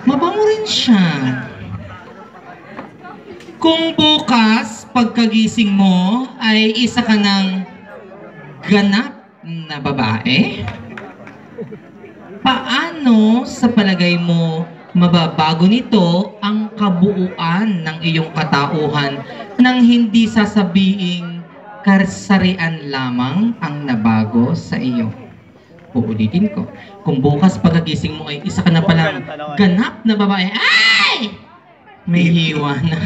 Mabango rin siya. Kung bukas, pagkagising mo, ay isa ka ng ganap na babae, paano sa palagay mo mababago nito ang kabuuan ng iyong katauhan nang hindi sasabihing kasarian lamang ang nabago sa iyo? Uulitin ko. Kung bukas pagkagising mo ay isa ka na palang ganap na babae, ay! May hiwa na.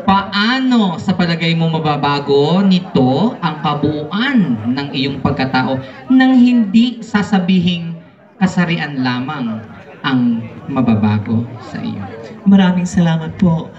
Paano sa palagay mo mababago nito ang kabuuan ng iyong pagkatao nang hindi sasabihing kasarian lamang ang mababago sa iyo? Maraming salamat po.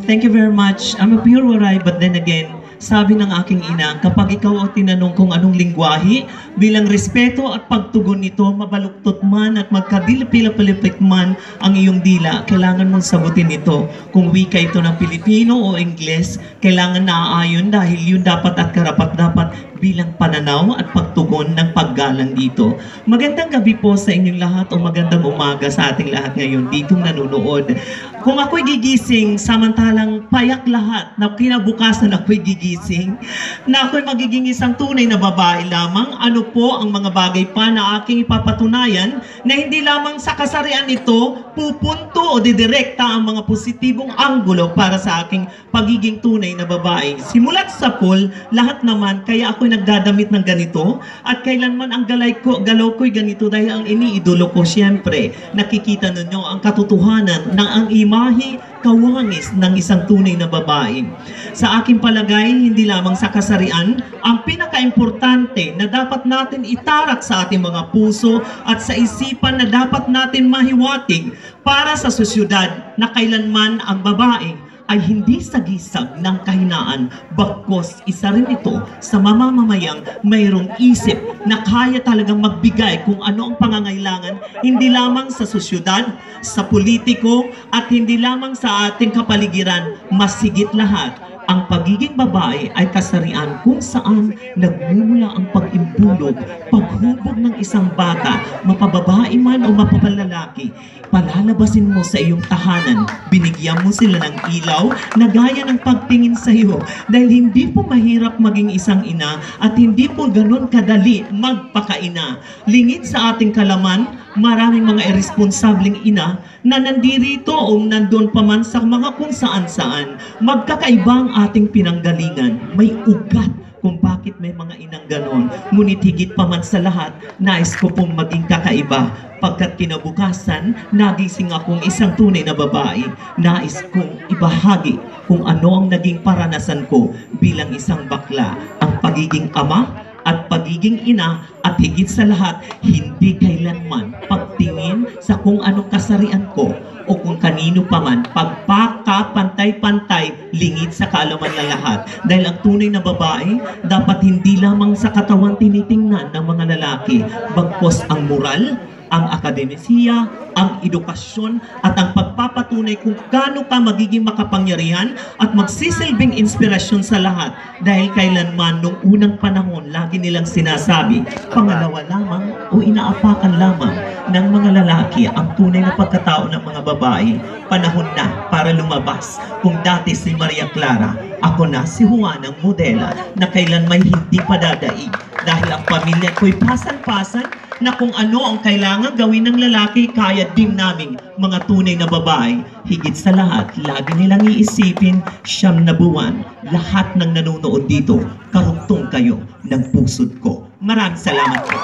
Thank you very much. I'm a pure waray, but then again, sabi ng aking ina, kapag ikaw ang tinanong kung anong lingwahe, bilang respeto at pagtugon nito, mabaluktot man at magkadilipilapalipik man ang iyong dila, kailangan mong sagutin ito. Kung wika ito ng Pilipino o Ingles, kailangan naaayon dahil yun dapat at karapat dapat bilang pananaw at pagtugon ng paggalang dito. Magandang gabi po sa inyong lahat o magandang umaga sa ating lahat ngayon ditong nanonood. Kung ako'y gigising, samantalang payak lahat na kinabukasan ako'y gigising, na ako'y magiging isang tunay na babae lamang, ano po ang mga bagay pa na aking ipapatunayan na hindi lamang sa kasarian ito pupunto o didirekta ang mga positibong anggulo para sa aking pagiging tunay na babae. Simulat sa pool, lahat naman, kaya ako'y nagdadamit ng ganito at kailanman ang galaw ko'y ganito dahil ang iniidolo ko, siyempre, nakikita ninyo ang katotohanan ng ang imahe kawangis ng isang tunay na babae. Sa aking palagay, hindi lamang sa kasarian, ang pinaka-importante na dapat natin itarak sa ating mga puso at sa isipan na dapat natin mahiwatig para sa sosyudad na kailanman ang babae ay hindi sagisag ng kahinaan, bagkos isa rin ito sa mamamayang mayroong isip na kaya talagang magbigay kung ano ang pangangailangan, hindi lamang sa sosyudad, sa politiko, at hindi lamang sa ating kapaligiran. Masigit lahat, ang pagiging babae ay kasarian kung saan nagmumula ang pag-imbulog, paghubog ng isang bata, mapababae man o mapapalalaki. Palalabasin mo sa iyong tahanan, binigyan mo sila ng ilaw na gaya ng pagtingin sa iyo dahil hindi po mahirap maging isang ina at hindi po ganun kadali magpakaina. Lingid sa ating kalaman, maraming mga irresponsableng ina na nandirito o nandun pa man sa mga kung saan-saan. Magkakaiba ang ating pinanggalingan. May ugat kung bakit may mga inang ganon. Ngunit higit pa man sa lahat, nais ko pong maging kakaiba. Pagkat kinabukasan, nagising akong isang tunay na babae. Nais kong ibahagi kung ano ang naging paranasan ko bilang isang bakla. Ang pagiging ama at pagiging ina at higit sa lahat, hindi kailanman pagtingin sa kung anong kasarian ko o kung kanino pa man, pagpapantay-pantay, lingid sa kaalaman ng lahat. Dahil ang tunay na babae, dapat hindi lamang sa katawan tinitingnan ng mga lalaki, bagkos ang moral, ang akademisiya, ang edukasyon, at ang pagpapatunay kung gaano ka magiging makapangyarihan at magsisilbing inspirasyon sa lahat. Dahil kailanman nung unang panahon, lagi nilang sinasabi, pangalawa lamang o inaapakan lamang ng mga lalaki ang tunay na pagkatao ng mga babae. Panahon na para lumabas. Kung dati si Maria Clara, ako na si Juan ang modela na kailan may hindi padadaig. Dahil ang pamilya ko'y pasan-pasan na kung ano ang kailangan gawin ng lalaki, kaya din naming mga tunay na babae. Higit sa lahat, lagi nilang iisipin, 9 na buwan, lahat ng nanonood dito, karugtong kayo ng pusod ko. Maraming salamat po.